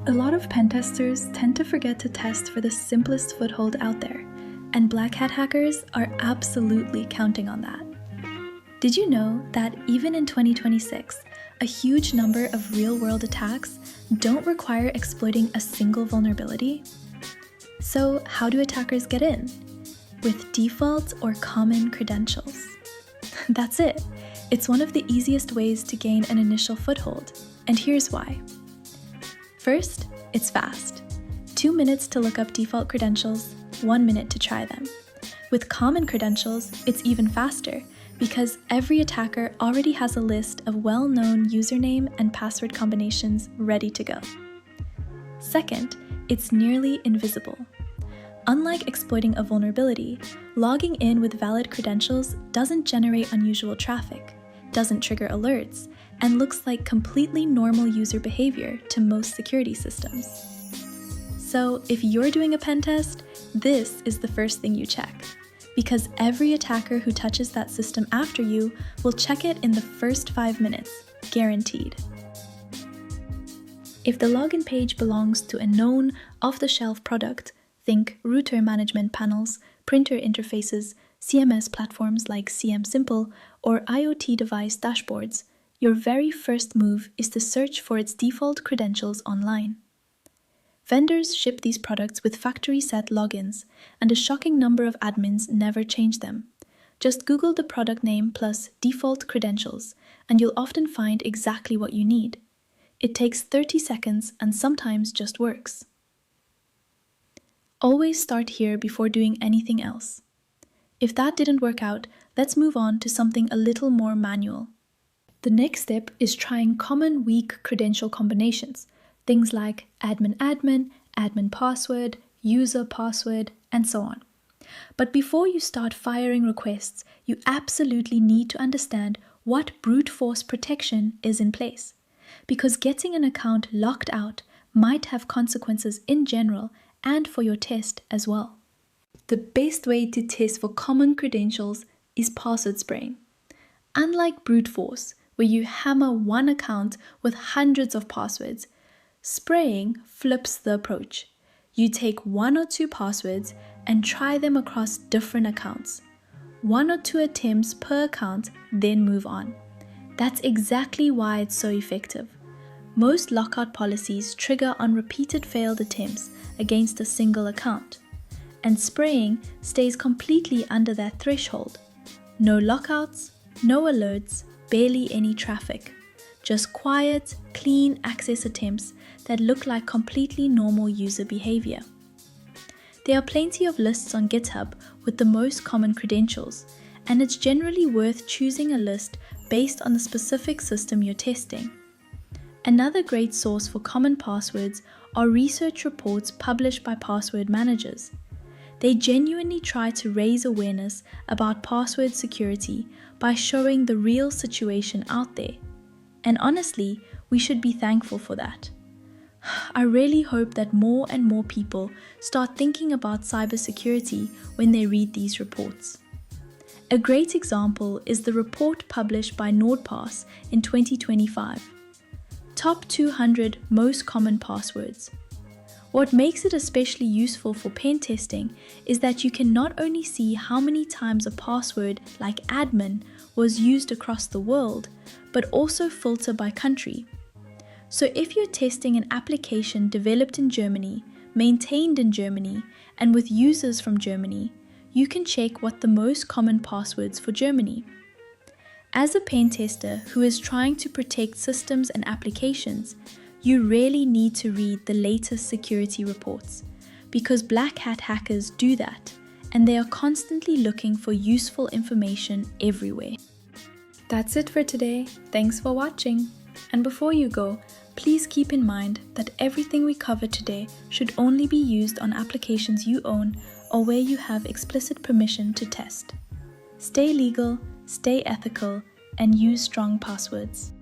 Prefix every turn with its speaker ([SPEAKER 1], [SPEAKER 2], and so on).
[SPEAKER 1] A lot of pen testers tend to forget to test for the simplest foothold out there, and black hat hackers are absolutely counting on that. Did you know that even in 2026, a huge number of real-world attacks don't require exploiting a single vulnerability? So how do attackers get in? With default or common credentials. That's it. It's one of the easiest ways to gain an initial foothold, and here's why. First, it's fast. 2 minutes to look up default credentials, 1 minute to try them. With common credentials, it's even faster because every attacker already has a list of well-known username and password combinations ready to go. Second, it's nearly invisible. Unlike exploiting a vulnerability, logging in with valid credentials doesn't generate unusual traffic, doesn't trigger alerts, and looks like completely normal user behavior to most security systems. So if you're doing a pen test, this is the first thing you check, because every attacker who touches that system after you will check it in the first 5 minutes, guaranteed. If the login page belongs to a known, off-the-shelf product, think router management panels, printer interfaces, CMS platforms like CM Simple, or IoT device dashboards, your very first move is to search for its default credentials online. Vendors ship these products with factory-set logins, and a shocking number of admins never change them. Just Google the product name plus default credentials, and you'll often find exactly what you need. It takes 30 seconds and sometimes just works. Always start here before doing anything else. If that didn't work out, let's move on to something a little more manual. The next step is trying common weak credential combinations, things like admin, admin password, user password, and so on. But before you start firing requests, you absolutely need to understand what brute force protection is in place, because getting an account locked out might have consequences in general and for your test as well. The best way to test for common credentials is password spraying. Unlike brute force, where you hammer one account with hundreds of passwords, spraying flips the approach. You take 1 or 2 passwords and try them across different accounts. 1 or 2 attempts per account, then move on. That's exactly why it's so effective. Most lockout policies trigger on repeated failed attempts against a single account, and spraying stays completely under that threshold. No lockouts, no alerts, barely any traffic. Just quiet, clean access attempts that look like completely normal user behavior. There are plenty of lists on GitHub with the most common credentials, and it's generally worth choosing a list based on the specific system you're testing. Another great source for common passwords are research reports published by password managers. They genuinely try to raise awareness about password security by showing the real situation out there. And honestly, we should be thankful for that. I really hope that more and more people start thinking about cybersecurity when they read these reports. A great example is the report published by NordPass in 2025. Top 200 most common passwords. What makes it especially useful for pen testing is that you can not only see how many times a password like admin was used across the world, but also filter by country. So if you're testing an application developed in Germany, maintained in Germany, and with users from Germany, you can check what the most common passwords for Germany. As a pen tester who is trying to protect systems and applications, you really need to read the latest security reports, because black hat hackers do that, and they are constantly looking for useful information everywhere. That's it for today. Thanks for watching. And before you go, please keep in mind that everything we covered today should only be used on applications you own or where you have explicit permission to test. Stay legal, stay ethical, and use strong passwords.